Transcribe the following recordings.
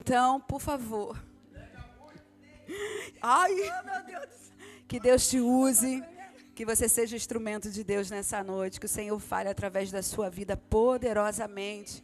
Então, por favor. Ai, meu Deus do céu. Que Deus te use, que você seja instrumento de Deus nessa noite, que o Senhor fale através da sua vida poderosamente,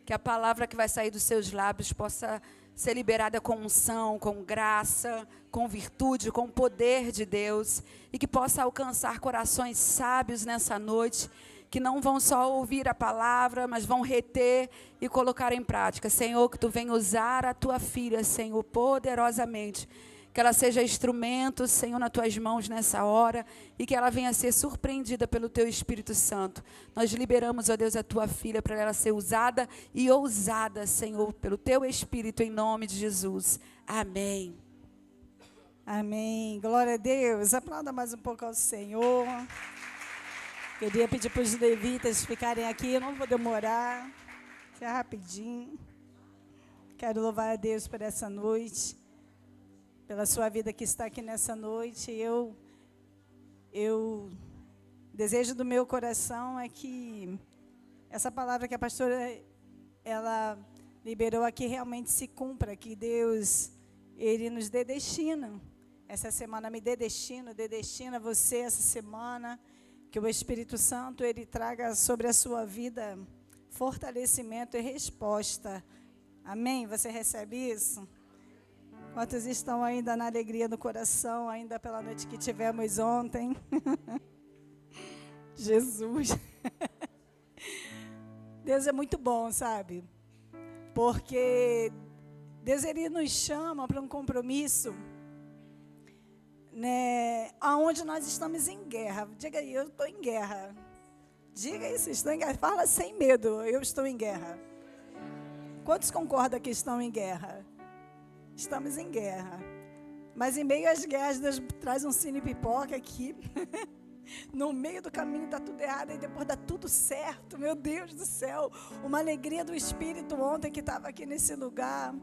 que a palavra que vai sair dos seus lábios possa ser liberada com unção, com graça, com virtude, com poder de Deus, e que possa alcançar corações sábios nessa noite, que não vão só ouvir a palavra, mas vão reter e colocar em prática. Senhor, que Tu venha usar a Tua filha, Senhor, poderosamente, que ela seja instrumento, Senhor, nas Tuas mãos nessa hora, e que ela venha ser surpreendida pelo Teu Espírito Santo. Nós liberamos, ó Deus, a Tua filha para ela ser usada e ousada, Senhor, pelo Teu Espírito, em nome de Jesus. Amém. Amém. Glória a Deus. Aplauda mais um pouco ao Senhor. Queria pedir para os levitas ficarem aqui, eu não vou demorar, é rapidinho. Quero louvar a Deus por essa noite, pela sua vida que está aqui nessa noite. Eu desejo do meu coração é que essa palavra que a pastora ela liberou aqui realmente se cumpra, que Deus, Ele nos dê destino. Essa semana me dê destino, dedestina você essa semana. Que o Espírito Santo, Ele traga sobre a sua vida fortalecimento e resposta. Amém? Você recebe isso? Quantos estão ainda na alegria do coração, ainda pela noite que tivemos ontem? Jesus. Deus é muito bom, sabe? Porque Deus, Ele nos chama para um compromisso, né, aonde nós estamos em guerra. Diga aí, eu estou em guerra. Diga isso, estou em guerra. Fala sem medo, eu estou em guerra. Quantos concordam que estão em guerra? Estamos em guerra. Mas em meio às guerras, Deus traz um cine pipoca aqui. No meio do caminho dá tudo errado e depois dá tudo certo. Meu Deus do céu. Uma alegria do Espírito ontem que estava aqui nesse lugar.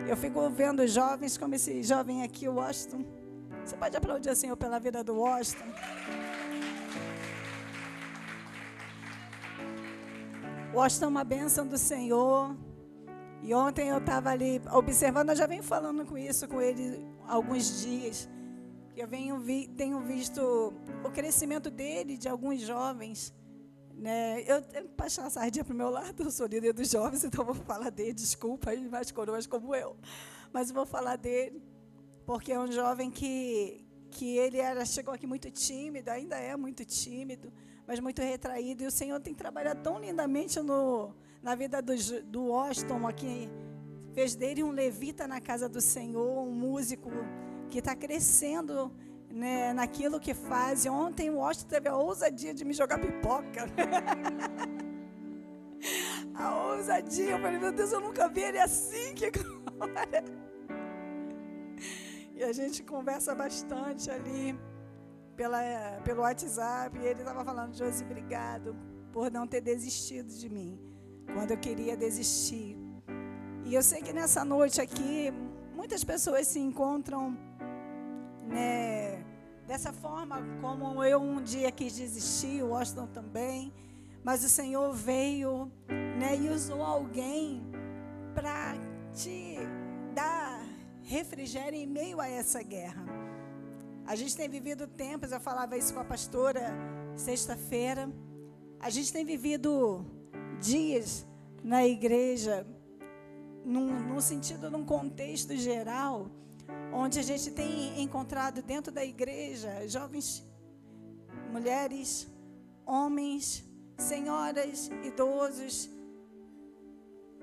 Eu fico vendo jovens como esse jovem aqui, o Washington. Você pode aplaudir o Senhor pela vida do Washington? Washington é uma bênção do Senhor. E ontem eu estava ali observando, eu já venho falando com ele há alguns dias. Eu tenho visto o crescimento dele, de alguns jovens. Né? Eu tenho que passar a sardinha para o meu lado, eu sou líder dos jovens, então vou falar dele, desculpa, aí mais coroas como eu. Mas eu vou falar dele. Porque é um jovem que ele chegou aqui muito tímido, ainda é muito tímido, mas muito retraído. E o Senhor tem trabalhado tão lindamente na vida do Washington aqui. Fez dele um levita na casa do Senhor, um músico que está crescendo, né, naquilo que faz. E ontem o Washington teve a ousadia de me jogar pipoca. A ousadia. Eu falei, meu Deus, eu nunca vi ele assim. Que glória. E a gente conversa bastante ali pelo WhatsApp. E ele estava falando, Josi, obrigado por não ter desistido de mim quando eu queria desistir. E eu sei que nessa noite aqui, muitas pessoas se encontram, né, dessa forma como eu um dia quis desistir, o Washington também. Mas o Senhor veio, né, e usou alguém para te dar refrigério em meio a essa guerra. A gente tem vivido tempos, eu falava isso com a pastora sexta-feira, a gente tem vivido dias na igreja, num sentido, num contexto geral, onde a gente tem encontrado dentro da igreja jovens, mulheres, homens, senhoras, idosos,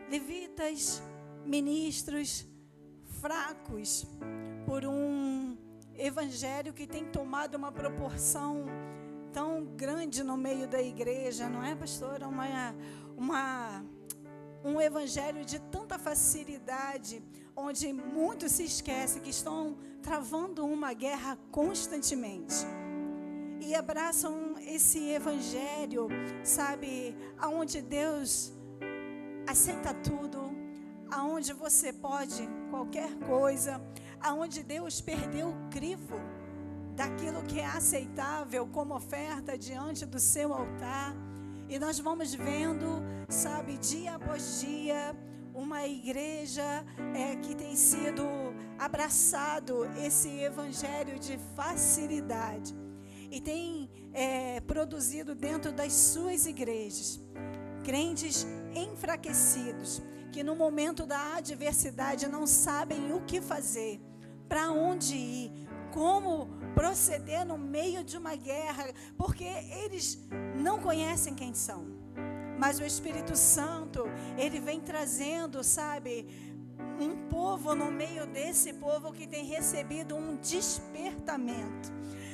levitas, ministros, fracos por um evangelho que tem tomado uma proporção tão grande no meio da igreja, não é, pastora? Um evangelho de tanta facilidade, onde muitos se esquecem que estão travando uma guerra constantemente. E abraçam esse evangelho, sabe, aonde Deus aceita tudo, aonde você pode qualquer coisa, aonde Deus perdeu o crivo daquilo que é aceitável como oferta diante do seu altar. E nós vamos vendo, sabe, dia após dia, uma igreja que tem sido abraçado esse evangelho de facilidade e tem produzido dentro das suas igrejas crentes enfraquecidos, que no momento da adversidade não sabem o que fazer, para onde ir, como proceder no meio de uma guerra, porque eles não conhecem quem são. Mas o Espírito Santo, ele vem trazendo, sabe, um povo no meio desse povo que tem recebido um despertamento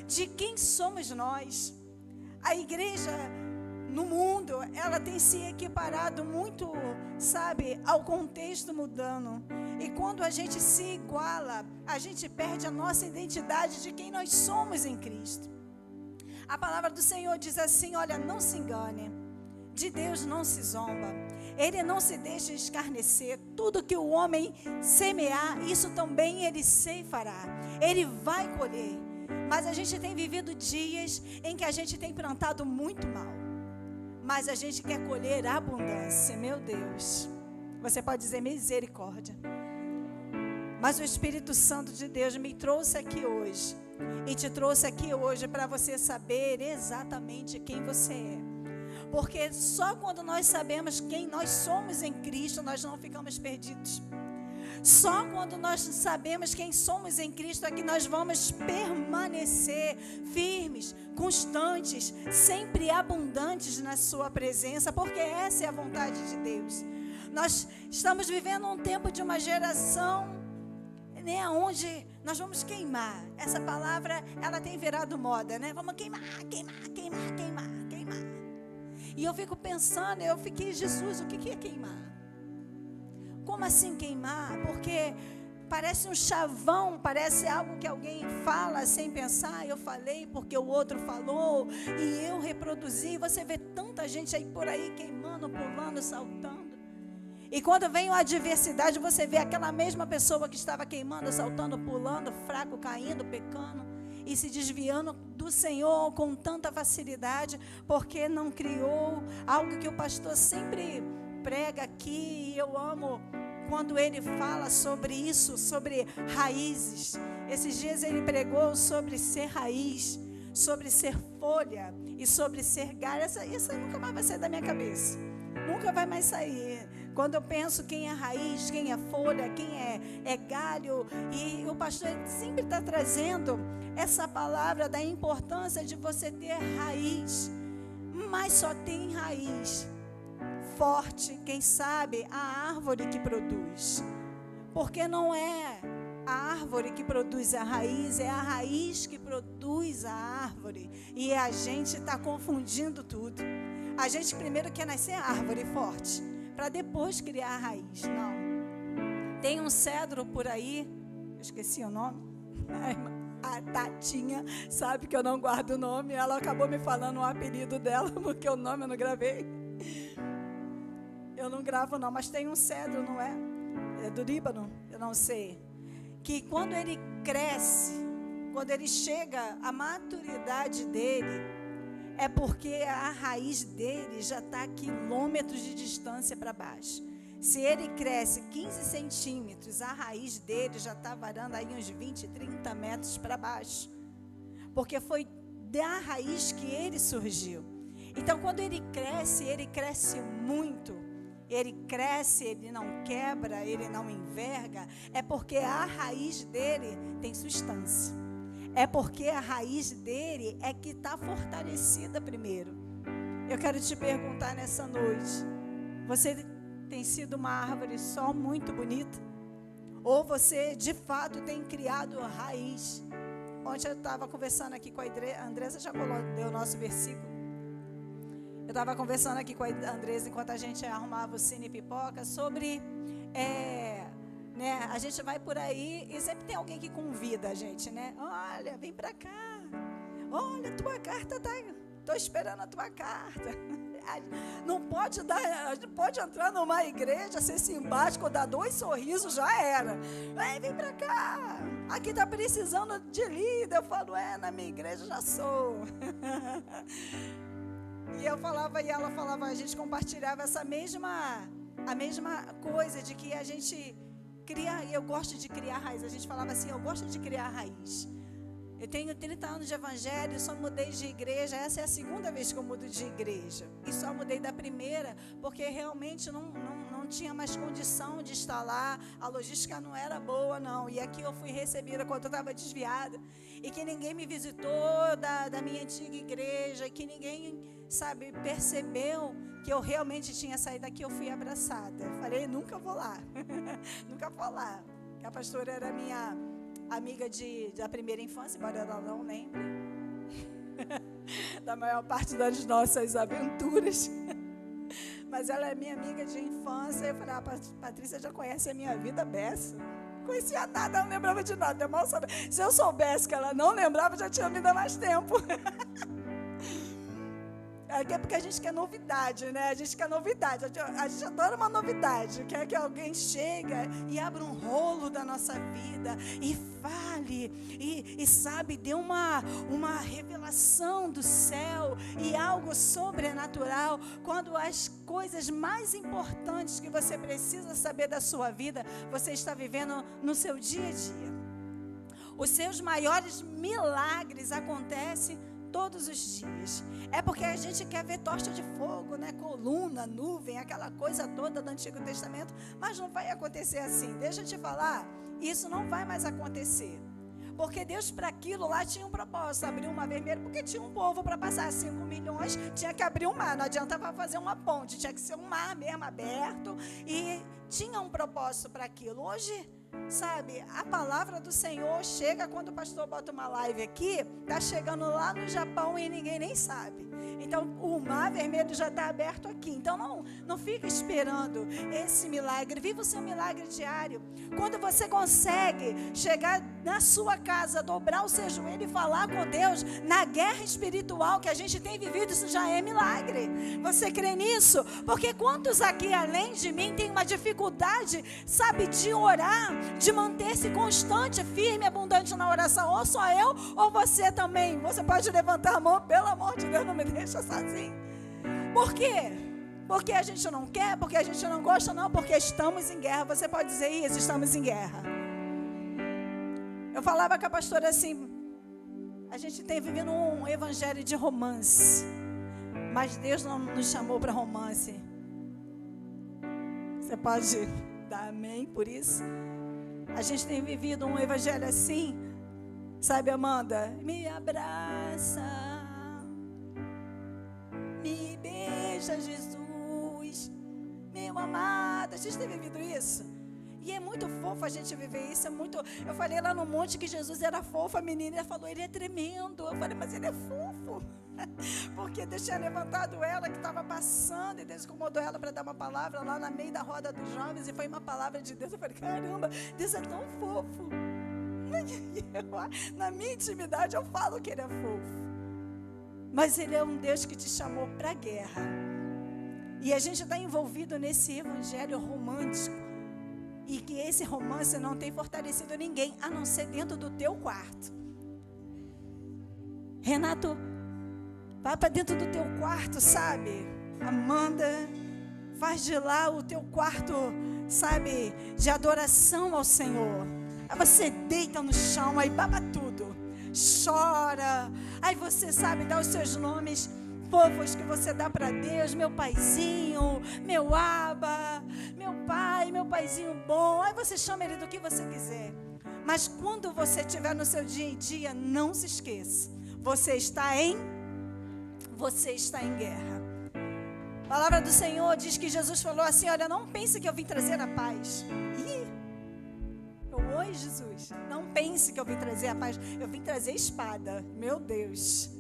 de quem somos nós. A igreja no mundo, ela tem se equiparado muito, sabe, ao contexto mudando. E quando a gente se iguala, a gente perde a nossa identidade de quem nós somos em Cristo. A palavra do Senhor diz assim, olha, não se engane, de Deus não se zomba, Ele não se deixa escarnecer, tudo que o homem semear, isso também Ele ceifará, Ele vai colher. Mas a gente tem vivido dias em que a gente tem plantado muito mal, mas a gente quer colher abundância. Meu Deus, você pode dizer misericórdia. Mas o Espírito Santo de Deus me trouxe aqui hoje, e te trouxe aqui hoje para você saber exatamente quem você é. Porque só quando nós sabemos quem nós somos em Cristo, nós não ficamos perdidos. Só quando nós sabemos quem somos em Cristo é que nós vamos permanecer firmes, constantes, sempre abundantes na sua presença, porque essa é a vontade de Deus. Nós estamos vivendo um tempo de uma geração, né, onde nós vamos queimar. Essa palavra, ela tem virado moda, né? Vamos queimar, queimar, queimar, queimar, queimar. E eu fico pensando, Jesus, o que é queimar? Como assim queimar? Porque parece um chavão, parece algo que alguém fala sem pensar. Eu falei porque o outro falou e eu reproduzi. Você vê tanta gente aí por aí queimando, pulando, saltando. E quando vem a adversidade, você vê aquela mesma pessoa que estava queimando, saltando, pulando, fraco, caindo, pecando e se desviando do Senhor com tanta facilidade, porque não criou algo que o pastor sempre prega aqui, e eu amo quando ele fala sobre isso, sobre raízes. Esses dias ele pregou sobre ser raiz, sobre ser folha e sobre ser galho. Isso nunca mais vai sair da minha cabeça, nunca vai mais sair. Quando eu penso quem é raiz, quem é folha, quem é galho, e o pastor sempre está trazendo essa palavra da importância de você ter raiz, mas só tem raiz forte, quem sabe, a árvore que produz. Porque não é a árvore que produz a raiz, é a raiz que produz a árvore. E a gente está confundindo tudo. A gente primeiro quer nascer árvore forte, para depois criar a raiz. Não. Tem um cedro por aí, eu esqueci o nome. A Tatinha sabe que eu não guardo o nome. Ela acabou me falando o apelido dela, porque o nome eu não gravei. Eu não gravo não, mas tem um cedro, não é? É do Líbano, eu não sei. Que quando ele cresce, quando ele chega à maturidade dele, é porque a raiz dele já está a quilômetros de distância para baixo. Se ele cresce 15 centímetros, a raiz dele já está varando aí uns 20, 30 metros para baixo. Porque foi da raiz que ele surgiu. Então, quando ele cresce muito. Ele cresce, ele não quebra, ele não enverga, é porque a raiz dele tem substância. É porque a raiz dele é que está fortalecida primeiro. Eu quero te perguntar nessa noite, você tem sido uma árvore só muito bonita? Ou você de fato tem criado raiz? Ontem eu estava conversando aqui com a Andressa, já deu o nosso versículo. Eu estava conversando aqui com a Andressa enquanto a gente arrumava o Cine Pipoca sobre, né, a gente vai por aí e sempre tem alguém que convida a gente, né? Olha, vem pra cá. Olha, tua carta tá aí. Estou esperando a tua carta. Não pode entrar numa igreja, ser simpático, dar 2 sorrisos, já era. Vem pra cá. Aqui está precisando de líder. Eu falo, na minha igreja já sou. E eu falava, e ela falava, a gente compartilhava essa mesma A mesma coisa de que a gente cria, e eu gosto de criar raiz. A gente falava assim, eu gosto de criar raiz. Eu tenho 30 anos de evangelho, só mudei de igreja. Essa é a segunda vez que eu mudo de igreja. E só mudei da primeira, porque realmente não tinha mais condição de estar lá. A logística não era boa, não. E aqui eu fui recebida quando eu estava desviada. E que ninguém me visitou da minha antiga igreja. E que ninguém, sabe, percebeu que eu realmente tinha saído daqui. Eu fui abraçada. Falei, nunca vou lá. Nunca vou lá. Que a pastora era minha amiga da primeira infância, embora ela não lembre da maior parte das nossas aventuras, mas ela é minha amiga de infância. Eu falei, Patrícia já conhece a minha vida beça. Não conhecia nada, não lembrava de nada. Se eu soubesse que ela não lembrava, já tinha vindo há mais tempo. É porque a gente quer novidade, né? A gente quer novidade. A gente adora uma novidade. Quer que alguém chegue e abra um rolo da nossa vida e fale. E sabe, dê uma revelação do céu e algo sobrenatural. Quando as coisas mais importantes que você precisa saber da sua vida, você está vivendo no seu dia a dia. Os seus maiores milagres acontecem todos os dias. É porque a gente quer ver tocha de fogo, né? Coluna, nuvem, aquela coisa toda do Antigo Testamento, mas não vai acontecer assim. Deixa eu te falar, isso não vai mais acontecer. Porque Deus para aquilo lá tinha um propósito, abrir uma vermelha, porque tinha um povo para passar 5 milhões, tinha que abrir um mar, não adiantava fazer uma ponte, tinha que ser um mar mesmo aberto, e tinha um propósito para aquilo. Hoje, sabe, a palavra do Senhor chega quando o pastor bota uma live aqui, está chegando lá no Japão e ninguém nem sabe. Então, o mar vermelho já está aberto aqui. Então, não fica esperando esse milagre. Viva o seu milagre diário. Quando você consegue chegar na sua casa, dobrar o seu joelho e falar com Deus, na guerra espiritual que a gente tem vivido, isso já é milagre. Você crê nisso? Porque quantos aqui, além de mim, tem uma dificuldade, sabe, de orar, de manter-se constante, firme, abundante na oração? Ou só eu, ou você também. Você pode levantar a mão, pelo amor de Deus, não me deixa sozinho. Por quê? Porque a gente não quer, porque a gente não gosta, não, porque estamos em guerra. Você pode dizer isso, estamos em guerra. Eu falava com a pastora assim, a gente tem vivido um evangelho de romance, mas Deus não nos chamou para romance. Você pode dar amém por isso? A gente tem vivido um evangelho assim, sabe, Amanda? Me abraça, me beija, Jesus, meu amado. A gente tem vivido isso. E é muito fofo a gente viver isso, é muito... Eu falei lá no monte que Jesus era fofo, a menina falou, ele é tremendo. Eu falei, mas ele é fofo. Porque Deus tinha levantado ela que estava passando, e Deus incomodou ela para dar uma palavra lá no meio da roda dos jovens, e foi uma palavra de Deus. Eu falei, caramba, Deus é tão fofo. Na minha intimidade eu falo que ele é fofo. Mas ele é um Deus que te chamou para a guerra. E a gente está envolvido nesse evangelho romântico. E que esse romance não tem fortalecido ninguém, a não ser dentro do teu quarto. Renato, vai para dentro do teu quarto, sabe? Amanda, faz de lá o teu quarto, sabe, de adoração ao Senhor. Aí você deita no chão, aí baba tudo, chora. Aí você, sabe, dá os seus nomes fofos que você dá para Deus, meu paizinho, meu aba, meu pai, meu paizinho bom. Aí você chama ele do que você quiser. Mas quando você estiver no seu dia a dia, não se esqueça, você está em guerra. A palavra do Senhor diz que Jesus falou assim, olha, não pense que eu vim trazer a paz. Oi, Jesus, não pense que eu vim trazer a paz, eu vim trazer espada. Meu Deus,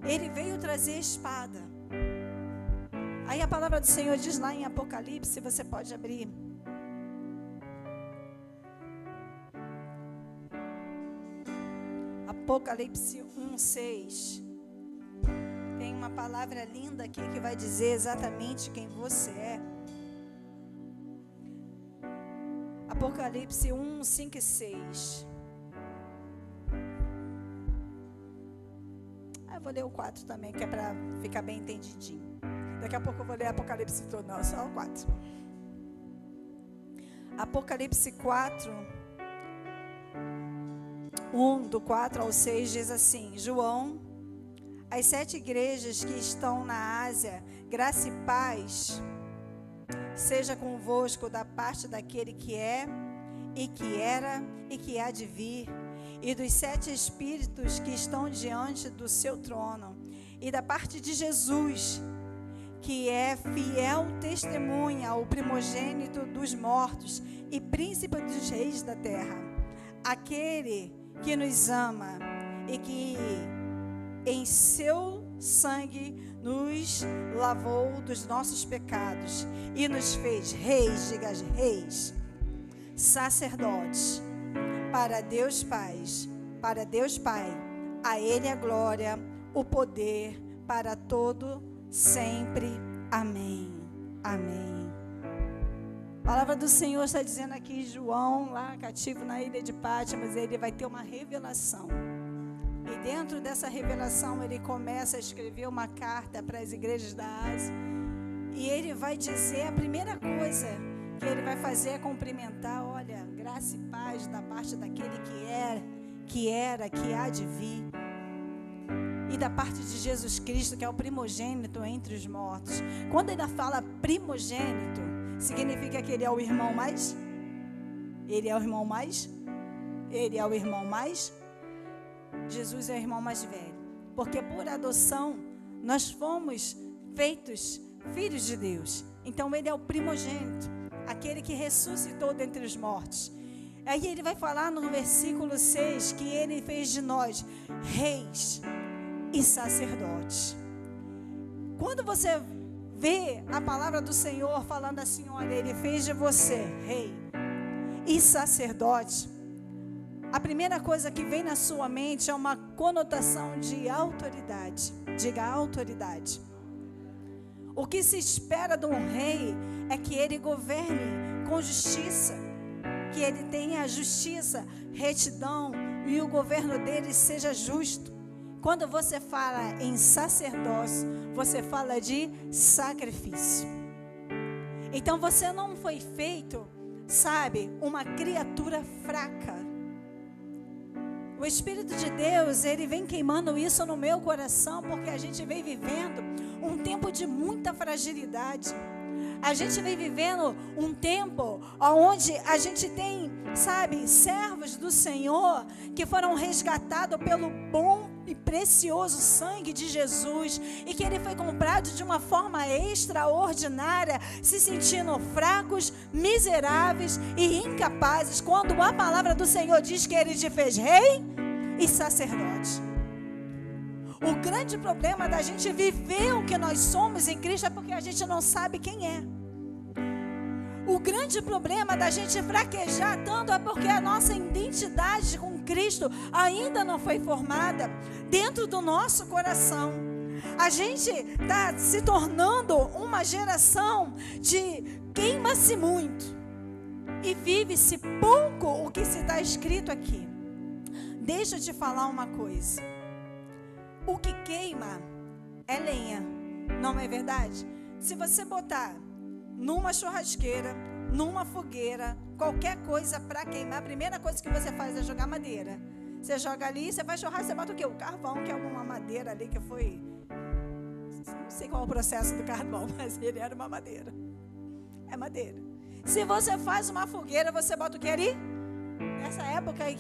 ele veio trazer espada. Aí a palavra do Senhor diz lá em Apocalipse, você pode abrir. Apocalipse 1:6. Tem uma palavra linda aqui que vai dizer exatamente quem você é. Apocalipse 1:5 e 6. Eu vou ler o 4 também, que é para ficar bem entendidinho. Daqui a pouco eu vou ler Apocalipse todo, não, só o 4. Apocalipse 4, do 4 ao 6, diz assim: João, as 7 igrejas que estão na Ásia, graça e paz seja convosco da parte daquele que é, e que era, e que há de vir, e dos 7 espíritos que estão diante do seu trono, e da parte de Jesus, que é fiel testemunha, o primogênito dos mortos e príncipe dos reis da terra, aquele que nos ama e que em seu sangue nos lavou dos nossos pecados e nos fez reis, diga reis, sacerdotes, para Deus Pai, a Ele a glória, o poder para todo sempre. Amém. Amém. A palavra do Senhor está dizendo aqui, João, lá cativo na ilha de Patmos, ele vai ter uma revelação. E dentro dessa revelação, ele começa a escrever uma carta para as igrejas da Ásia. E ele vai dizer, a primeira coisa que ele vai fazer é cumprimentar, olha, graça e paz da parte daquele que era, que há de vir. E da parte de Jesus Cristo, que é o primogênito entre os mortos. Quando ele fala primogênito, significa que ele é o irmão mais? Ele é o irmão mais? Ele é o irmão mais? Jesus é o irmão mais velho. Porque por adoção, nós fomos feitos filhos de Deus. Então ele é o primogênito, aquele que ressuscitou dentre os mortos. Aí ele vai falar no versículo 6 que ele fez de nós reis e sacerdotes. Quando você vê a palavra do Senhor falando assim, olha, ele fez de você rei e sacerdote, a primeira coisa que vem na sua mente é uma conotação de autoridade. Diga autoridade. O que se espera de um rei é que ele governe com justiça, que ele tenha justiça, retidão e o governo dele seja justo. Quando você fala em sacerdócio, você fala de sacrifício. Então você não foi feito, sabe, uma criatura fraca. O Espírito de Deus, ele vem queimando isso no meu coração, porque a gente vem vivendo um tempo de muita fragilidade. A gente vem vivendo um tempo onde a gente tem, sabe, servos do Senhor que foram resgatados pelo bom e precioso sangue de Jesus e que ele foi comprado de uma forma extraordinária, se sentindo fracos, miseráveis e incapazes, quando a palavra do Senhor diz que ele te fez rei e sacerdote. O grande problema da gente viver o que nós somos em Cristo é porque a gente não sabe quem é. O grande problema da gente fraquejar tanto é porque a nossa identidade com Cristo ainda não foi formada dentro do nosso coração. A gente está se tornando uma geração de queima-se muito e vive-se pouco o que se está escrito aqui. Deixa eu te falar uma coisa. O que queima é lenha, não é verdade? Se você botar numa churrasqueira, numa fogueira, qualquer coisa para queimar, a primeira coisa que você faz é jogar madeira. Você joga ali, você faz churrasco, você bota o quê? O carvão, que é uma madeira ali que foi... Não sei qual é o processo do carvão, mas ele era uma madeira. É madeira. Se você faz uma fogueira, você bota o quê ali? Nessa época aí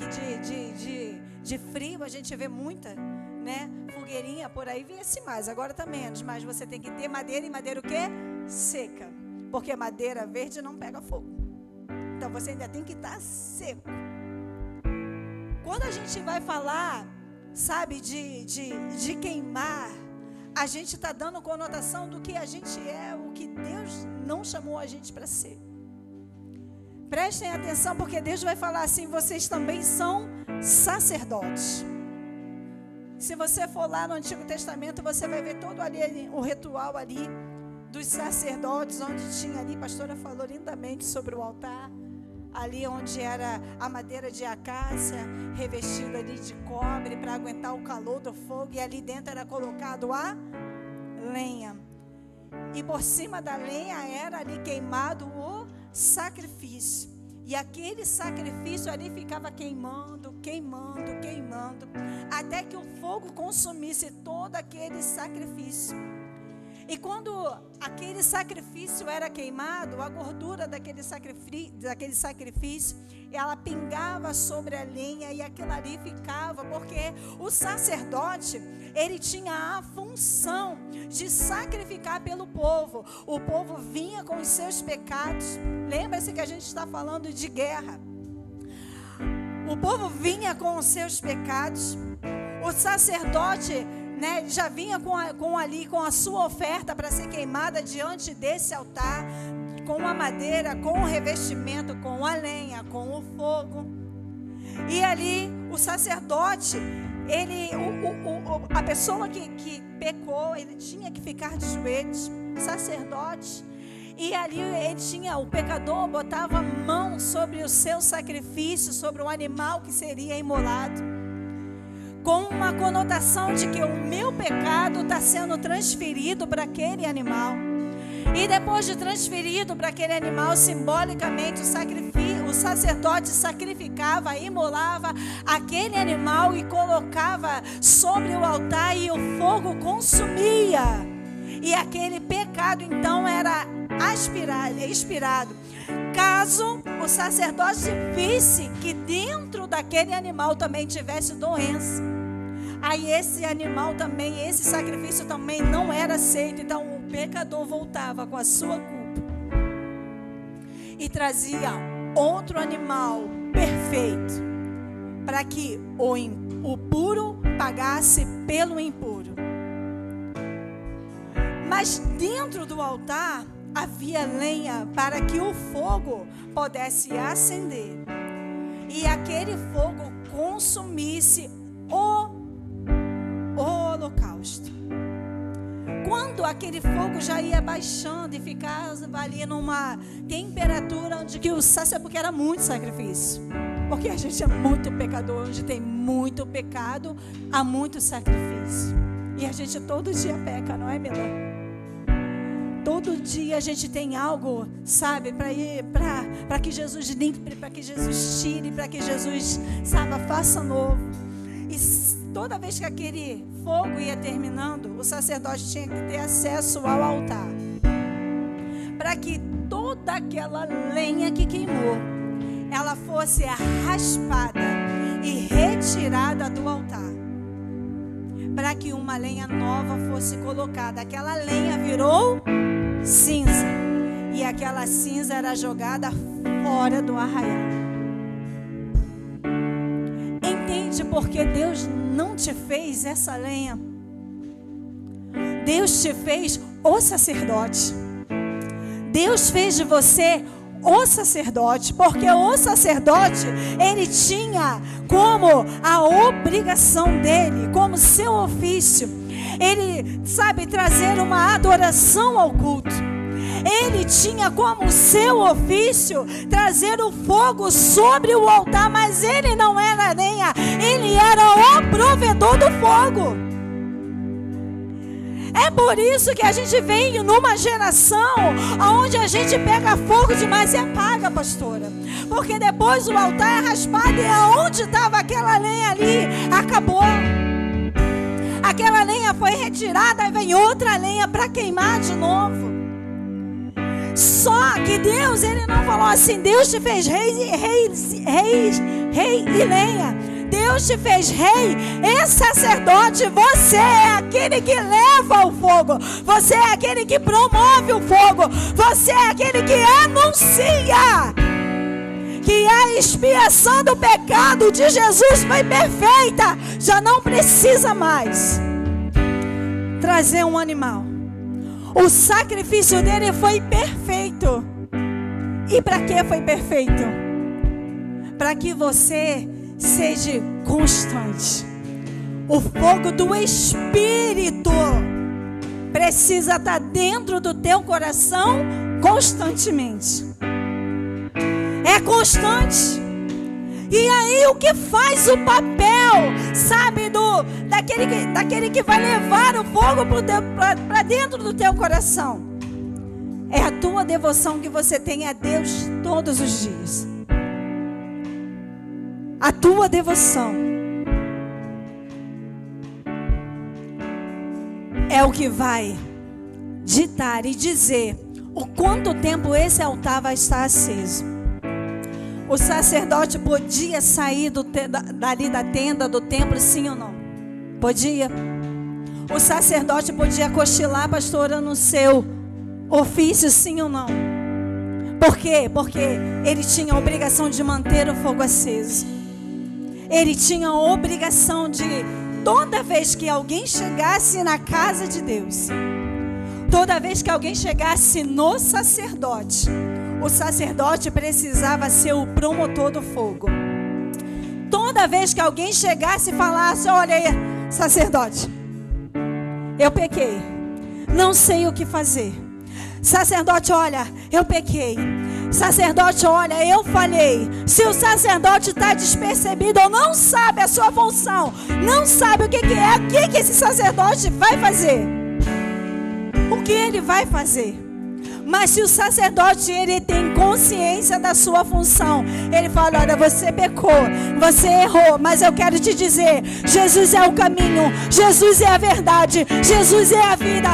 de frio, a gente vê muita, né? Fogueirinha por aí, vê-se mais, agora está menos, mas você tem que ter madeira, e madeira o quê? Seca. Porque madeira verde não pega fogo. Então você ainda tem que estar seco. Quando a gente vai falar, sabe, de queimar, a gente está dando conotação do que a gente é, o que Deus não chamou a gente para ser. Prestem atenção, porque Deus vai falar assim, vocês também são sacerdotes. Se você for lá no Antigo Testamento, você vai ver todo ali, o ritual ali, dos sacerdotes, onde tinha ali, a pastora falou lindamente sobre o altar, ali onde era a madeira de acácia, revestida ali de cobre, para aguentar o calor do fogo, e ali dentro era colocado a lenha, e por cima da lenha era ali queimado o sacrifício. E aquele sacrifício ali ficava queimando, queimando, queimando, até que o fogo consumisse todo aquele sacrifício. E quando aquele sacrifício era queimado, a gordura daquele sacrifício, ela pingava sobre a lenha e aquilo ali ficava, porque o sacerdote, ele tinha a função de sacrificar pelo povo. O povo vinha com os seus pecados. Lembra-se que a gente está falando de guerra. O povo vinha com os seus pecados. O sacerdote, já vinha com a sua oferta para ser queimada diante desse altar, com a madeira, com o revestimento, com a lenha, com o fogo. E ali o sacerdote, a pessoa que pecou, ele tinha que ficar de joelhos, sacerdote. E ali o pecador botava a mão sobre o seu sacrifício, sobre o animal que seria imolado, com uma conotação de que o meu pecado está sendo transferido para aquele animal. E depois de transferido para aquele animal, simbolicamente o sacerdote sacrificava, imolava aquele animal e colocava sobre o altar, e o fogo consumia. E aquele pecado então era expirado. Caso o sacerdote visse que dentro daquele animal também tivesse doença, aí esse animal também, esse sacrifício também não era aceito. Então o pecador voltava com a sua culpa e trazia outro animal perfeito, para que o puro pagasse pelo impuro. Mas dentro do altar havia lenha para que o fogo pudesse acender e aquele fogo consumisse o holocausto. Quando aquele fogo já ia baixando e ficava ali numa temperatura onde que porque era muito sacrifício, porque a gente é muito pecador, onde tem muito pecado, há muito sacrifício. E a gente todo dia peca, não é, Milão? Todo dia a gente tem algo, sabe, para que Jesus limpe, para que Jesus tire, para que Jesus, faça novo. E toda vez que aquele fogo ia terminando, o sacerdote tinha que ter acesso ao altar, para que toda aquela lenha que queimou, ela fosse raspada e retirada do altar, para que uma lenha nova fosse colocada. Aquela lenha virou cinza, e aquela cinza era jogada fora do arraial. Entende porque Deus não te fez essa lenha? Deus te fez o sacerdote. Deus fez de você o sacerdote, porque o sacerdote, ele tinha como a obrigação dele, como seu ofício, ele trazer uma adoração ao culto. Ele tinha como seu ofício trazer o fogo sobre o altar, mas ele não era lenha, ele era o provedor do fogo. É por isso que a gente vem numa geração onde a gente pega fogo demais e apaga, pastora. Porque depois o altar é raspado e aonde estava aquela lenha ali, acabou. Aquela lenha foi retirada e vem outra lenha para queimar de novo. Só que Deus, ele não falou assim: Deus te fez rei e lenha. Deus te fez rei e sacerdote. Você é aquele que leva o fogo. Você é aquele que promove o fogo. Você é aquele que anuncia que a expiação do pecado de Jesus foi perfeita. Já não precisa mais trazer um animal. O sacrifício dele foi perfeito. E para que foi perfeito? Para que você seja constante. O fogo do Espírito precisa estar dentro do teu coração constantemente. É constante. E aí o que faz o papel, sabe, daquele que vai levar o fogo para dentro do teu coração? É a tua devoção que você tem a Deus todos os dias. a tua devoção é o que vai ditar e dizer o quanto tempo esse altar vai estar aceso. O sacerdote podia sair dali da tenda do templo, sim ou não? Podia. O sacerdote podia cochilar, pastora, no seu ofício, sim ou não? Por quê? Porque ele tinha a obrigação de manter o fogo aceso. Ele tinha a obrigação de, toda vez que alguém chegasse na casa de Deus, toda vez que alguém chegasse no sacerdote, o sacerdote precisava ser o promotor do fogo. Toda vez que alguém chegasse e falasse: olha aí, sacerdote, eu pequei, não sei o que fazer. Sacerdote, olha, eu pequei. Sacerdote, olha, eu falhei. Se o sacerdote está despercebido ou não sabe a sua função, não sabe o que é, o que esse sacerdote vai fazer, o que ele vai fazer. Mas se o sacerdote, ele tem consciência da sua função, ele fala: olha, você pecou, você errou, mas eu quero te dizer, Jesus é o caminho, Jesus é a verdade, Jesus é a vida.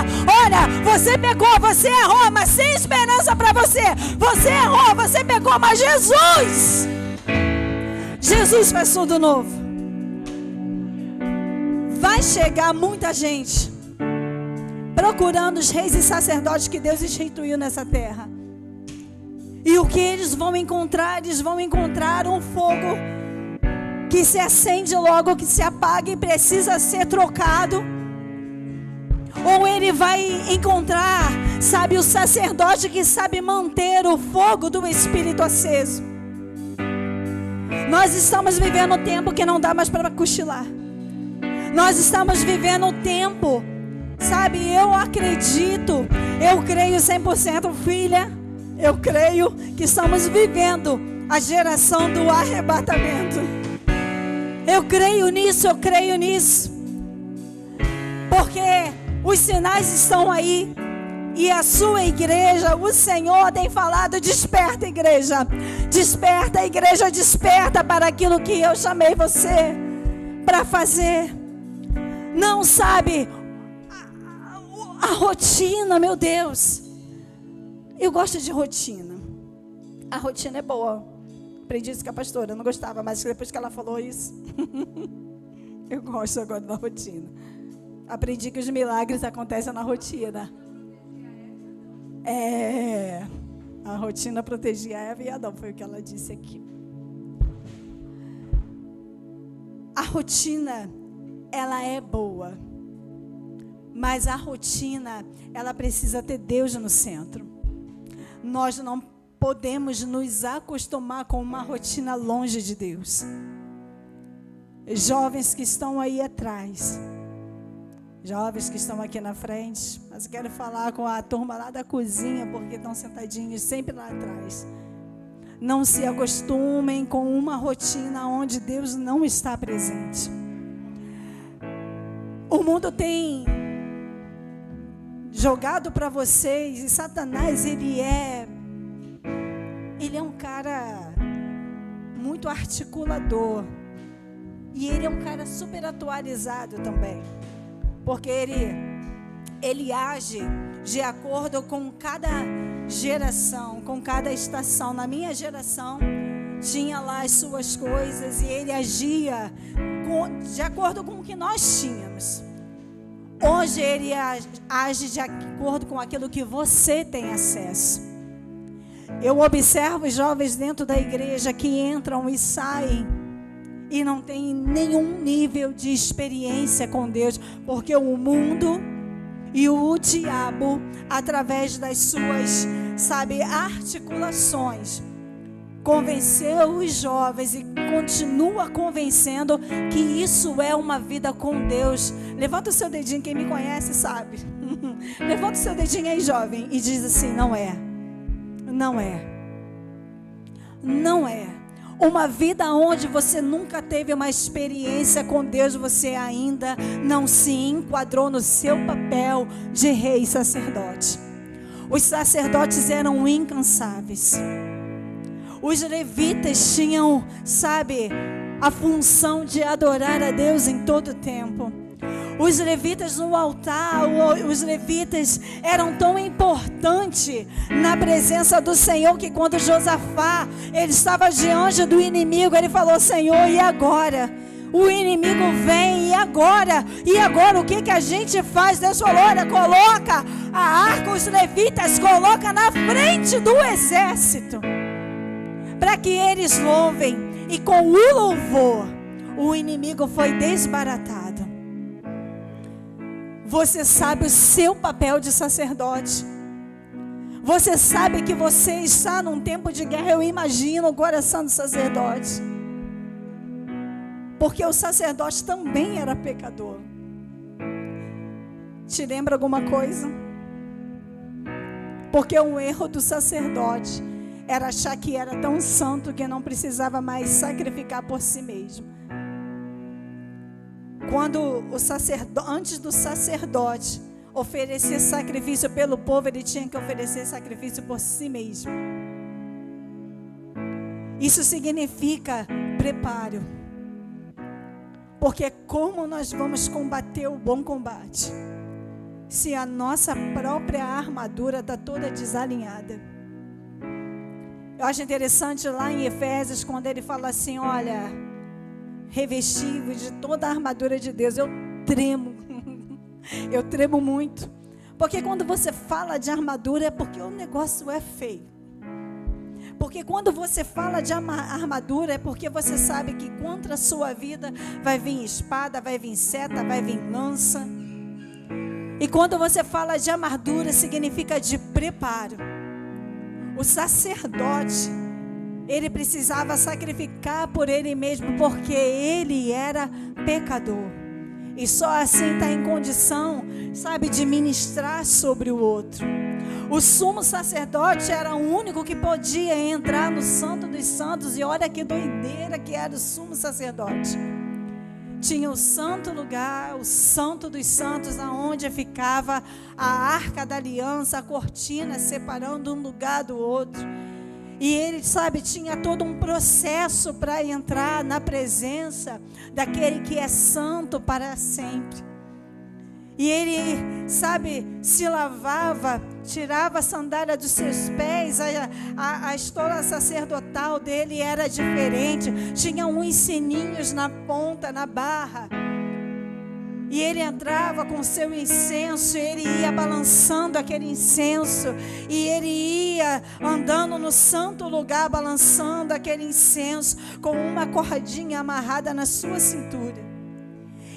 Olha, você pecou, você errou, mas tem esperança para você. Você errou, você pecou, mas Jesus faz tudo novo. Vai chegar muita gente procurando os reis e sacerdotes que Deus instituiu nessa terra. E o que eles vão encontrar? Eles vão encontrar um fogo que se acende logo, que se apaga e precisa ser trocado. Ou ele vai encontrar, sabe, o sacerdote que sabe manter o fogo do Espírito aceso. Nós estamos vivendo um tempo que não dá mais para cochilar. Nós estamos vivendo um tempo, sabe, eu acredito, eu creio 100%, filha, eu creio que estamos vivendo a geração do arrebatamento. Eu creio nisso, porque os sinais estão aí, e a sua igreja, o Senhor tem falado: desperta, igreja, desperta para aquilo que eu chamei você para fazer. Não sabe, a rotina, meu Deus, eu gosto de rotina. A rotina é boa. Aprendi isso com a pastora, eu não gostava, mas depois que ela falou isso, eu gosto agora da rotina. Aprendi que os milagres acontecem na rotina. A rotina protegia Eva e Adão, foi o que ela disse aqui. A rotina, ela é boa, mas a rotina, ela precisa ter Deus no centro. Nós não podemos nos acostumar com uma rotina longe de Deus. Jovens que estão aí atrás, jovens que estão aqui na frente, mas eu quero falar com a turma lá da cozinha, porque estão sentadinhos sempre lá atrás. Não se acostumem com uma rotina onde Deus não está presente. O mundo tem jogado para vocês, e Satanás, ele é um cara muito articulador, e ele é um cara super atualizado também, porque ele age de acordo com cada geração, com cada estação. Na minha geração tinha lá as suas coisas, e ele agia de acordo com o que nós tínhamos. Hoje ele age de acordo com aquilo que você tem acesso. Eu observo os jovens dentro da igreja que entram e saem e não tem nenhum nível de experiência com Deus, porque o mundo e o diabo, através das suas, articulações, convenceu os jovens e continua convencendo que isso é uma vida com Deus. Levanta o seu dedinho, quem me conhece sabe. Levanta o seu dedinho aí, jovem, e diz assim: não é. Não é. Não é. Uma vida onde você nunca teve uma experiência com Deus, você ainda não se enquadrou no seu papel de rei e sacerdote. Os sacerdotes eram incansáveis. Os levitas tinham, a função de adorar a Deus em todo tempo. Os levitas no altar, os levitas eram tão importantes na presença do Senhor, que quando Josafá, ele estava diante do inimigo, ele falou: Senhor, e agora? O inimigo vem, e agora? E agora o que a gente faz? Deus falou: olha, coloca a arca, os levitas, coloca na frente do exército, para que eles louvem. E com o louvor, o inimigo foi desbaratado. Você sabe o seu papel de sacerdote. Você sabe que você está num tempo de guerra. Eu imagino o coração do sacerdote. Porque o sacerdote também era pecador. Te lembra alguma coisa? Porque o erro do sacerdote era achar que era tão santo que não precisava mais sacrificar por si mesmo. Quando antes do sacerdote oferecer sacrifício pelo povo, ele tinha que oferecer sacrifício por si mesmo. Isso significa preparo. Porque como nós vamos combater o bom combate se a nossa própria armadura está toda desalinhada? Eu acho interessante lá em Efésios, quando ele fala assim: olha, revestível de toda a armadura de Deus. Eu tremo. Eu tremo muito. Porque quando você fala de armadura é porque o negócio é feio. Porque quando você fala de armadura é porque você sabe que contra a sua vida vai vir espada, vai vir seta, vai vir lança. E quando você fala de armadura significa de preparo. O sacerdote, ele precisava sacrificar por ele mesmo, porque ele era pecador. E só assim está em condição, sabe, de ministrar sobre o outro. O sumo sacerdote era o único que podia entrar no Santo dos Santos. E olha que doideira que era o sumo sacerdote. Tinha o santo lugar, o Santo dos Santos, aonde ficava a arca da aliança, a cortina separando um lugar do outro. E ele, sabe, tinha todo um processo para entrar na presença daquele que é santo para sempre. E ele, sabe, se lavava, tirava a sandália dos seus pés, a estola sacerdotal dele era diferente, tinha uns sininhos na ponta, na barra. E ele entrava com seu incenso, ele ia balançando aquele incenso, e ele ia andando no santo lugar, balançando aquele incenso, com uma cordinha amarrada na sua cintura.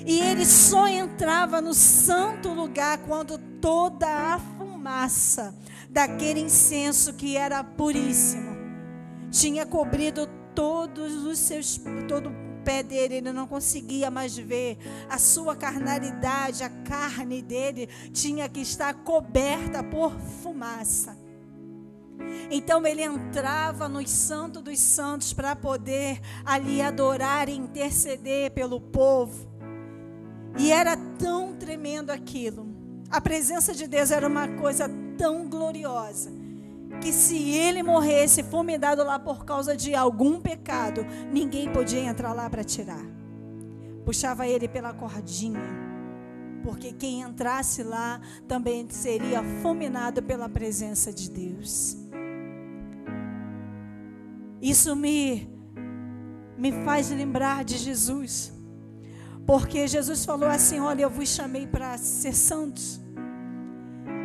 E ele só entrava no santo lugar quando toda a fumaça daquele incenso, que era puríssimo, tinha cobrido todo o pé dele. Ele não conseguia mais ver a sua carnalidade, a carne dele tinha que estar coberta por fumaça. Então ele entrava no Santo dos Santos para poder ali adorar e interceder pelo povo. E era tão tremendo aquilo. A presença de Deus era uma coisa tão gloriosa, que se ele morresse fulminado lá por causa de algum pecado, ninguém podia entrar lá para tirar. Puxava ele pela cordinha, porque quem entrasse lá também seria fulminado pela presença de Deus. Isso me faz lembrar de Jesus. Porque Jesus falou assim: olha, eu vos chamei para ser santos.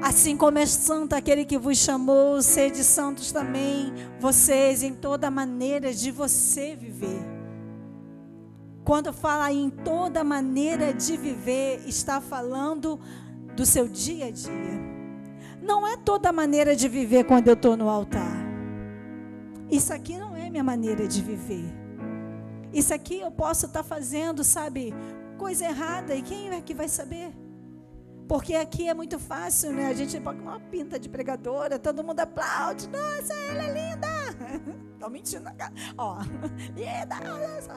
Assim como é santo aquele que vos chamou, sede santos também vocês, em toda maneira de você viver. Quando fala em toda maneira de viver, está falando do seu dia a dia. Não é toda maneira de viver quando eu estou no altar. Isso aqui não é minha maneira de viver. Isso aqui eu posso estar fazendo, sabe, coisa errada, e quem é que vai saber? Porque aqui é muito fácil, né? A gente põe uma pinta de pregadora, todo mundo aplaude. Nossa, ela é linda. Estou mentindo, ó, linda, olha só,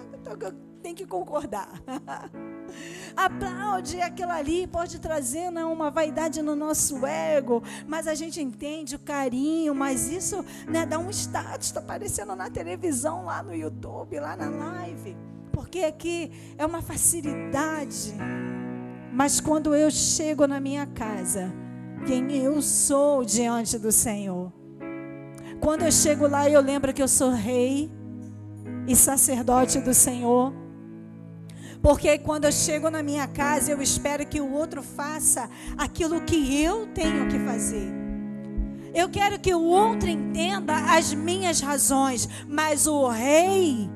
tem que concordar. Aplaude aquilo ali, pode trazer, né, uma vaidade no nosso ego, mas a gente entende o carinho, mas isso, né, dá um status, está aparecendo na televisão, lá no YouTube, lá na live. porque aqui é uma facilidade. Mas quando eu chego na minha casa, quem eu sou diante do Senhor. Quando eu chego lá, eu lembro que eu sou rei e sacerdote do Senhor. Porque quando eu chego na minha casa, eu espero que o outro faça aquilo que eu tenho que fazer. Eu quero que o outro entenda as minhas razões, mas o rei,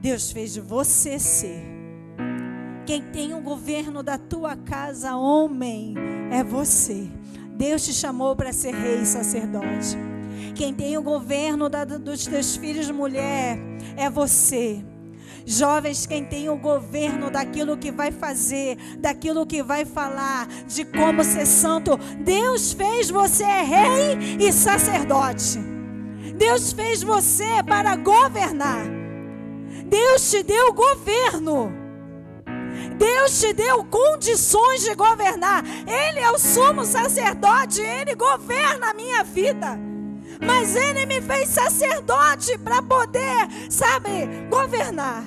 Deus fez de você ser. Quem tem o governo da tua casa, homem, é você. Deus te chamou para ser rei e sacerdote. Quem tem o governo dos teus filhos, mulher, é você. Jovens, quem tem o governo daquilo que vai fazer, daquilo que vai falar, de como ser santo, Deus fez você rei e sacerdote. Deus fez você para governar. Deus te deu governo. Deus te deu condições de governar. Ele é o sumo sacerdote, Ele governa a minha vida. Mas Ele me fez sacerdote para poder, governar.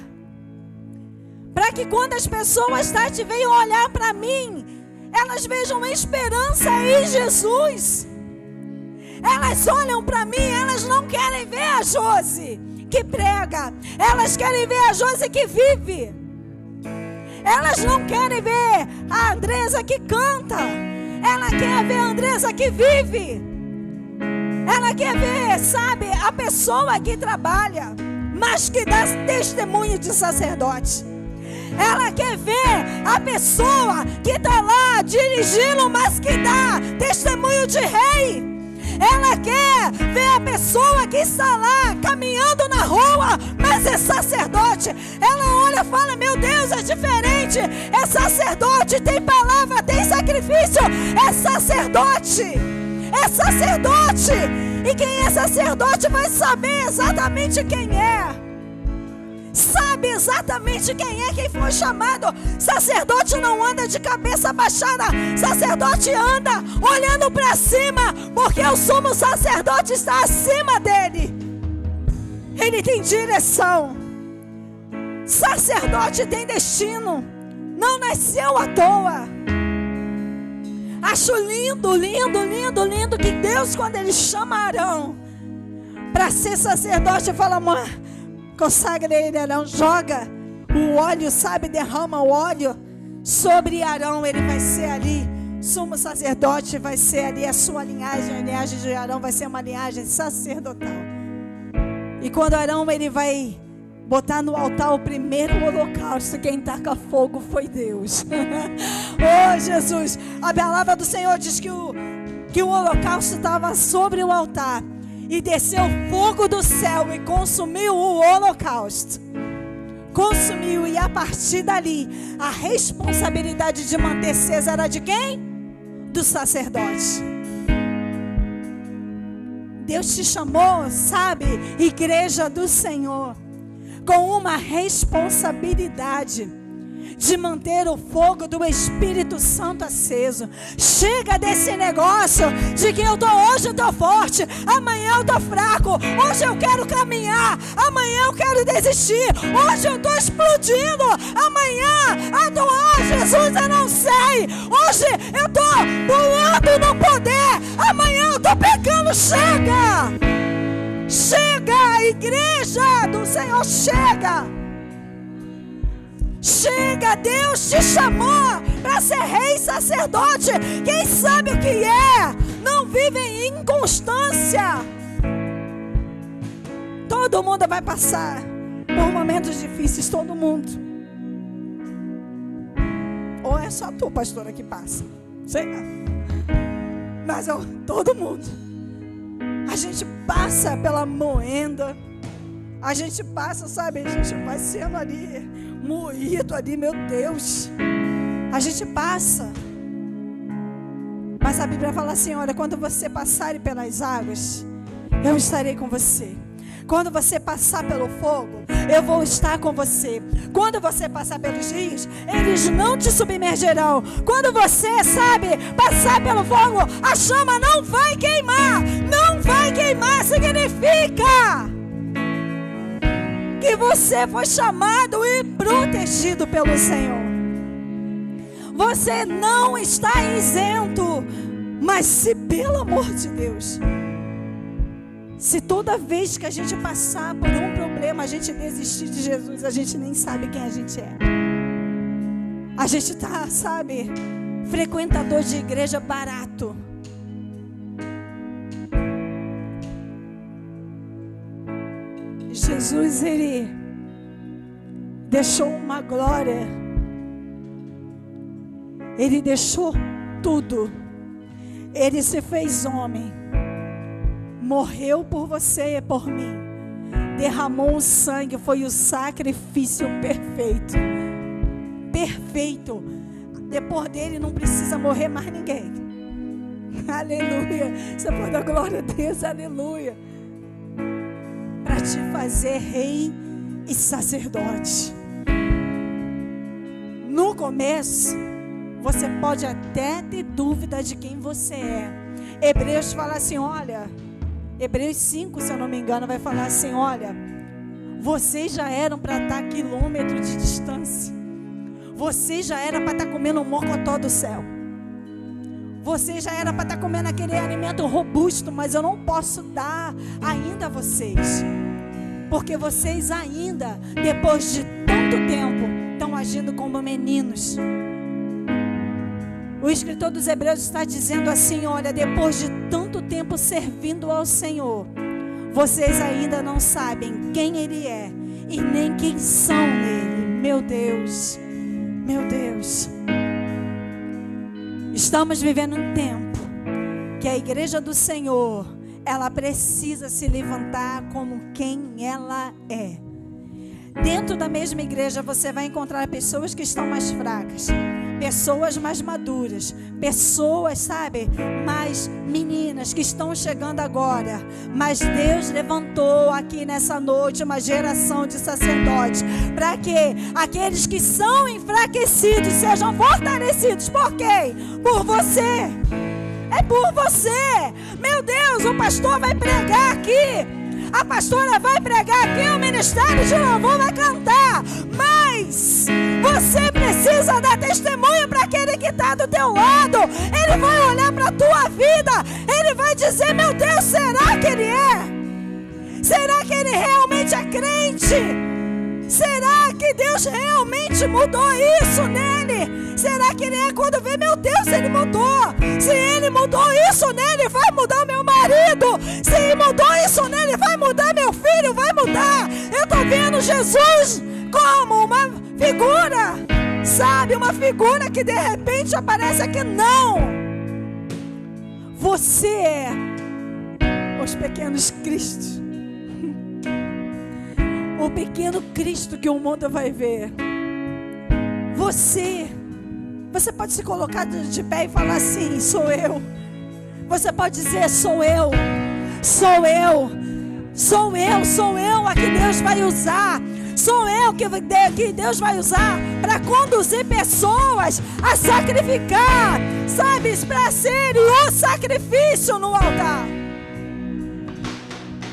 Para que quando as pessoas venham olhar para mim, elas vejam esperança em Jesus. Elas olham para mim, elas não querem ver a Josi que prega. Elas querem ver a Josi que vive. Elas não querem ver a Andresa que canta. Ela quer ver a Andresa que vive. Ela quer ver, a pessoa que trabalha, mas que dá testemunho de sacerdote. Ela quer ver a pessoa que está lá dirigindo, mas que dá testemunho de rei. Ela quer ver a pessoa que está lá caminhando na rua, mas é sacerdote. Ela olha e fala: meu Deus, é diferente. É sacerdote, tem palavra, tem sacrifício. É sacerdote. É sacerdote. E quem é sacerdote vai saber exatamente quem é. Sabe exatamente quem é, quem foi chamado. Sacerdote não anda de cabeça baixada. Sacerdote anda olhando para cima, porque o sumo sacerdote está acima dele. Ele tem direção. Sacerdote tem destino. Não nasceu à toa. Acho lindo, lindo, lindo, lindo que Deus, quando Ele chama Arão para ser sacerdote, fala: mãe, consagra ele, Arão, joga o óleo, derrama o óleo sobre Arão. Ele vai ser ali sumo sacerdote, vai ser ali a sua linhagem. A linhagem de Arão vai ser uma linhagem sacerdotal. E quando Arão ele vai botar no altar o primeiro holocausto, quem taca fogo foi Deus. Oh Jesus, a palavra do Senhor diz que o holocausto estava sobre o altar. E desceu fogo do céu e consumiu o holocausto. Consumiu, e a partir dali, a responsabilidade de manter acesa era de quem? Do sacerdote. Deus te chamou, igreja do Senhor, com uma responsabilidade de manter o fogo do Espírito Santo aceso. Chega desse negócio de que hoje eu estou forte, amanhã eu estou fraco, hoje eu quero caminhar, amanhã eu quero desistir, hoje eu estou explodindo, amanhã, Jesus, eu não sei, hoje eu estou pulando no poder, amanhã eu estou pegando. Chega, igreja do Senhor, chega, Deus te chamou para ser rei e sacerdote. Quem sabe o que é, não vive em inconstância. Todo mundo vai passar por momentos difíceis, todo mundo. Ou é só tu, pastora, que passa? Sei não. Mas todo mundo. A gente passa pela moenda. A gente passa, a gente vai sendo ali moído ali, meu Deus. A gente passa. Mas a Bíblia fala assim: olha, quando você passar pelas águas, eu estarei com você. Quando você passar pelo fogo, eu vou estar com você. Quando você passar pelos rios, eles não te submergerão. Quando você, passar pelo fogo, a chama não vai queimar. Não vai queimar significa que você foi chamado e protegido pelo Senhor. Você não está isento. Mas se, pelo amor de Deus, se toda vez que a gente passar por um problema, a gente desistir de Jesus, a gente nem sabe quem a gente é. A gente está, sabe, frequentador de igreja barato. Jesus, Ele deixou uma glória. Ele deixou tudo. Ele se fez homem. Morreu por você e por mim. Derramou o sangue. Foi o sacrifício perfeito. Perfeito. Depois dele não precisa morrer mais ninguém. Aleluia. Você pode dar glória a Deus. Aleluia. Para te fazer rei e sacerdote. No começo, você pode até ter dúvida de quem você é. Hebreus fala assim, olha, Hebreus 5, se eu não me engano, vai falar assim, olha, vocês já eram para estar a quilômetros de distância. Vocês já eram para estar comendo o mocotó do céu. Vocês já eram para estar comendo aquele alimento robusto, mas eu não posso dar ainda a vocês. Porque vocês ainda, depois de tanto tempo, estão agindo como meninos. O escritor dos Hebreus está dizendo assim, olha, depois de tanto tempo servindo ao Senhor, vocês ainda não sabem quem Ele é e nem quem são nele. Meu Deus, meu Deus. Estamos vivendo um tempo que a igreja do Senhor, ela precisa se levantar como quem ela é. Dentro da mesma igreja você vai encontrar pessoas que estão mais fracas, pessoas mais maduras, pessoas, sabe, mais meninas que estão chegando agora. Mas Deus levantou aqui nessa noite uma geração de sacerdotes para que aqueles que são enfraquecidos sejam fortalecidos. Por quê? Por você. É por você. Meu Deus, o pastor vai pregar aqui. A pastora vai pregar aqui, o ministério de louvor vai cantar. Mas você precisa dar testemunho para aquele que está do teu lado. Ele vai olhar para a tua vida. Ele vai dizer, meu Deus, será que ele é? Será que ele realmente é crente? Será que Deus realmente mudou isso nele? Será que ele é? Quando vê, meu Deus, ele mudou. Se ele mudou isso nele, vai mudar meu marido. Se ele mudou isso nele, vai mudar meu filho, vai mudar. Eu estou vendo Jesus como uma figura, sabe? Uma figura que de repente aparece aqui. Não! Você é os pequenos Cristos. O pequeno Cristo que o mundo vai ver. Você pode se colocar de pé e falar assim, sou eu. Você pode dizer, sou eu. Sou eu. Sou eu, sou eu a que Deus vai usar. Sou eu que Deus vai usar para conduzir pessoas a sacrificar, sabe, para serem o sacrifício no altar.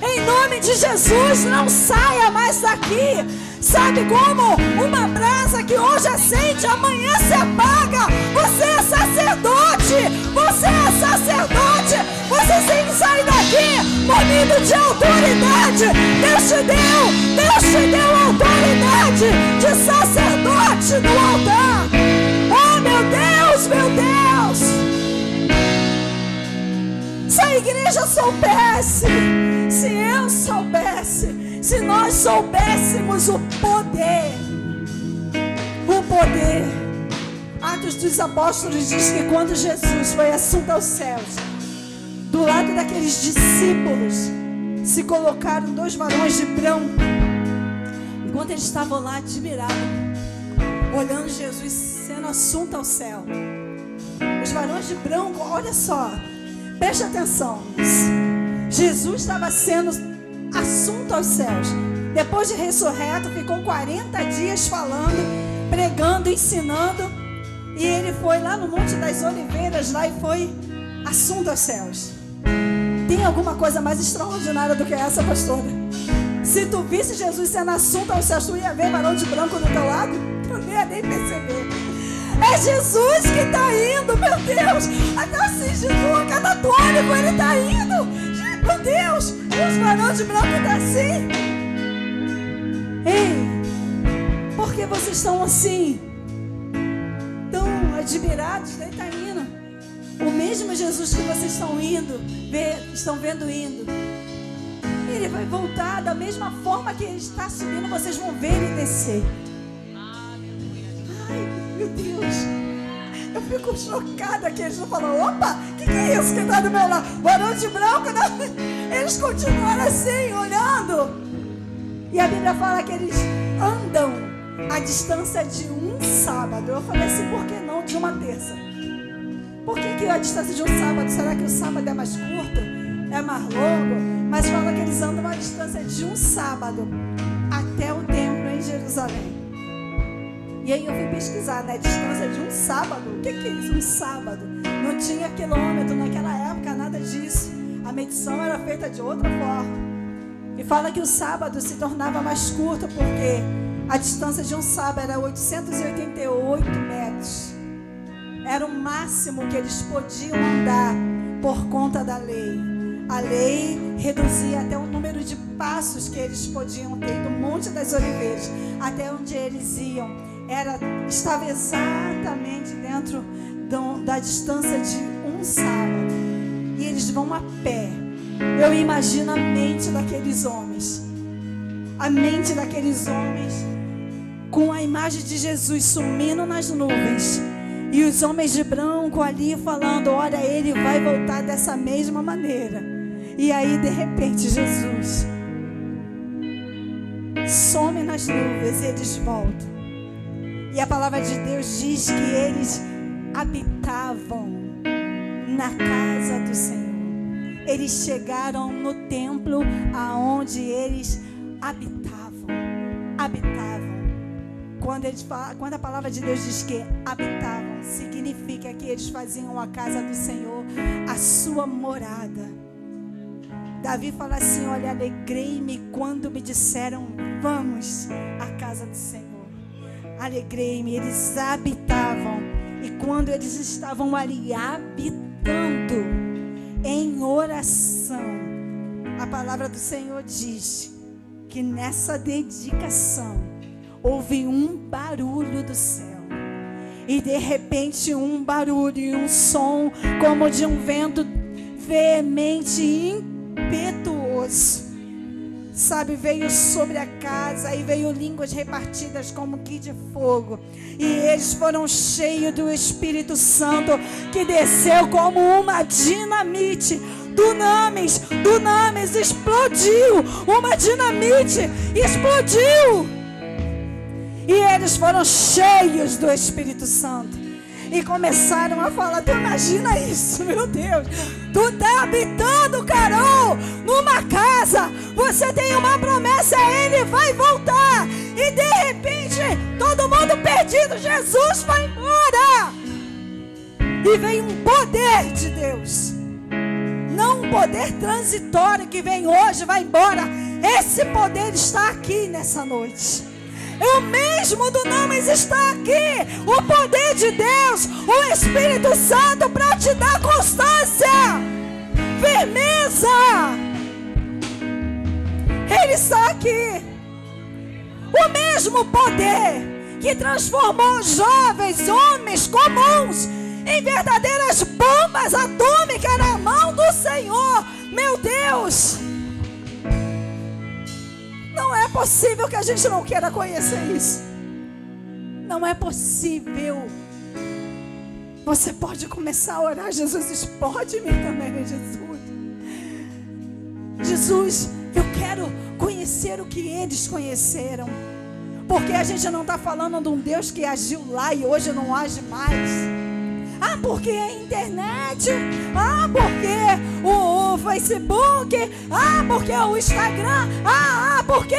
Em nome de Jesus, não saia mais daqui. Sabe como? Uma brasa que hoje acende, amanhã se apaga. Você é sacerdote. Você é sacerdote. Você tem que sair daqui munido de autoridade. Deus te deu autoridade de sacerdote no altar. Oh, meu Deus, meu Deus. Se a igreja soubesse, se eu soubesse, se nós soubéssemos o poder. Atos dos Apóstolos diz que quando Jesus foi assunto aos céus, do lado daqueles discípulos se colocaram 2 varões de branco. Enquanto eles estavam lá admirados, olhando Jesus sendo assunto ao céu, os varões de branco, olha só, preste atenção, Jesus estava sendo assunto aos céus. Depois de ressurreto, ficou 40 dias falando, pregando, ensinando. E ele foi lá no Monte das Oliveiras, lá, e foi assunto aos céus. Tem alguma coisa mais extraordinária do que essa, pastora? Se tu visse Jesus sendo assunto aos céus, tu ia ver varão de branco do teu lado? Tu não ia nem perceber. É Jesus que está indo, meu Deus. Até assim, Jesus, catatônico, ele está indo. Meu Deus, os varão de branco estão assim. Ei, por que vocês estão assim? Tão admirados, ele está indo. O mesmo Jesus que vocês estão vendo indo, ele vai voltar da mesma forma que ele está subindo, vocês vão ver ele descer. Ai, meu Deus, eu fico chocada que eles não falam, opa, o que é isso que está do meu lado? Varão de branco, não. Eles continuam assim, olhando. E a Bíblia fala que eles andam a distância de um sábado. Eu falei assim, por que não de uma terça? Por que a distância de um sábado? Será que o sábado é mais curto? É mais longo? Mas fala que eles andam a distância de um sábado até o templo em Jerusalém. E aí eu fui pesquisar, né? Distância de um sábado. O que é isso? Um sábado. Não tinha quilômetro naquela época, nada disso. A medição era feita de outra forma. E fala que o sábado se tornava mais curto porque a distância de um sábado era 888 metros. Era o máximo que eles podiam andar por conta da lei. A lei reduzia até o número de passos que eles podiam ter do Monte das Oliveiras até onde eles iam. Estava exatamente dentro da distância de um sábado. E eles vão a pé. Eu imagino a mente daqueles homens. A mente daqueles homens com a imagem de Jesus sumindo nas nuvens. E os homens de branco ali falando, olha, ele vai voltar dessa mesma maneira. E aí, de repente, Jesus some nas nuvens e eles voltam. E a palavra de Deus diz que eles habitavam na casa do Senhor. Eles chegaram no templo aonde eles habitavam. Quando a palavra de Deus diz que habitavam, significa que eles faziam a casa do Senhor a sua morada. Davi fala assim, olha, alegrei-me quando me disseram, vamos à casa do Senhor. Alegrei-me, eles habitavam. E quando eles estavam ali habitando em oração, a palavra do Senhor diz que nessa dedicação houve um barulho do céu. E de repente um barulho e um som como de um vento veemente e impetuoso. Sabe, veio sobre a casa e veio línguas repartidas como que de fogo. E eles foram cheios do Espírito Santo que desceu como uma dinamite. Dunamis explodiu. Uma dinamite explodiu. E eles foram cheios do Espírito Santo. E começaram a falar, tu imagina isso, meu Deus. Tu está habitando, Carol, numa casa. Você tem uma promessa, ele vai voltar. E de repente, todo mundo perdido, Jesus vai embora. E vem um poder de Deus. Não um poder transitório que vem hoje, vai embora. Esse poder está aqui nessa noite. O mesmo Dunamis está aqui. O poder de Deus, o Espírito Santo para te dar constância, firmeza. Ele está aqui. O mesmo poder que transformou jovens, homens comuns em verdadeiras bombas atômicas na mão do Senhor. Meu Deus! Não é possível que a gente não queira conhecer isso. Não é possível. Você pode começar a orar, Jesus, explode-me também, Jesus. Jesus, eu quero conhecer o que eles conheceram. Porque a gente não está falando de um Deus que agiu lá e hoje não age mais. Ah, porque a internet. Ah, porque o Facebook. Ah, porque o Instagram. Porque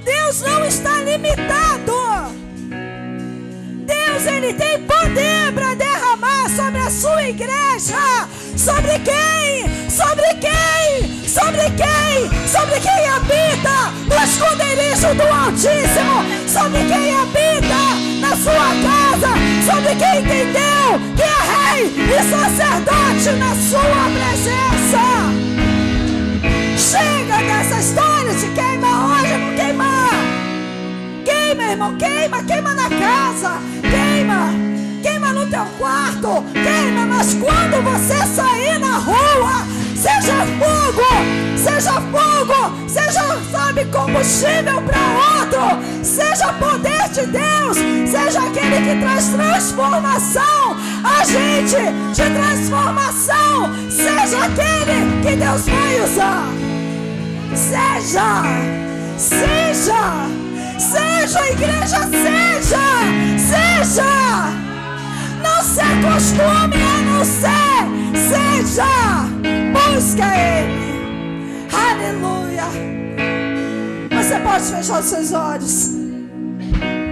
Deus não está limitado. Deus, Ele tem poder para derramar sobre a sua igreja. Sobre quem? Sobre quem? Sobre quem? Sobre quem habita no sobre quem habita na sua casa, sobre quem entendeu que é rei e sacerdote na sua presença. Chega dessa história de queima hoje, não queimar. Queima, irmão, queima na casa, queima no teu quarto, queima, mas quando você sair na rua, seja fogo, sabe, combustível para outro, seja poder de Deus, seja aquele que traz transformação, agente de transformação, seja aquele que Deus vai usar. Seja, igreja, seja. Não se acostume a não ser, seja. Busca Ele. Aleluia. Você pode fechar os seus olhos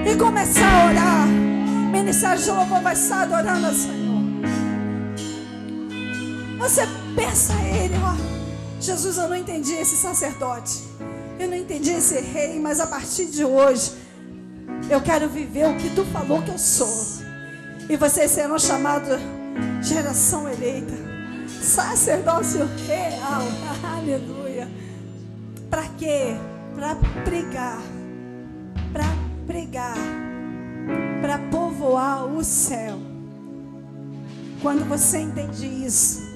e começar a orar. O ministério de louvor vai estar adorando ao Senhor. Você pensa a Ele, ó. Jesus, eu não entendi esse sacerdote, eu não entendi esse rei, mas a partir de hoje eu quero viver o que tu falou que eu sou. E vocês serão chamados geração eleita, sacerdócio real. Aleluia. Para quê? Para pregar, para povoar o céu. Quando você entende isso,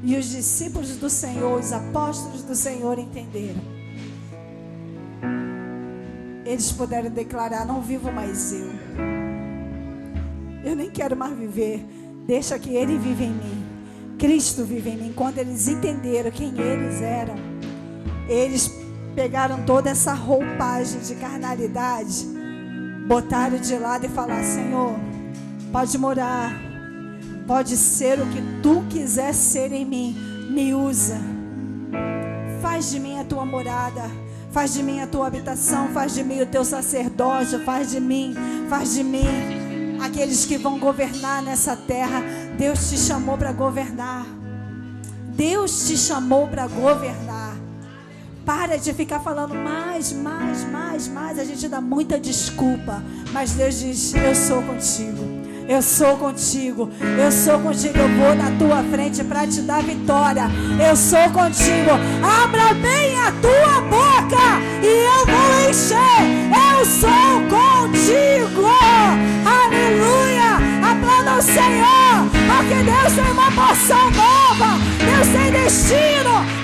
e os discípulos do Senhor, os apóstolos do Senhor entenderam, eles puderam declarar: não vivo mais eu nem quero mais viver, deixa que Ele vive em mim, Cristo vive em mim. Quando eles entenderam quem eles eram, eles pegaram toda essa roupagem de carnalidade, botaram de lado e falaram: Senhor, pode morar, pode ser o que tu quiser ser em mim, me usa, faz de mim a tua morada, faz de mim a tua habitação, faz de mim o teu sacerdócio, faz de mim aqueles que vão governar nessa terra. Deus te chamou para governar, Deus te chamou para governar. Para de ficar falando mais. A gente dá muita desculpa, mas Deus diz: eu sou contigo. Eu sou contigo, eu vou na tua frente para te dar vitória. Eu sou contigo. Abra bem a tua boca e eu vou encher. Eu sou contigo. Aleluia. Aplauda o Senhor, porque Deus tem uma porção nova. Deus tem destino.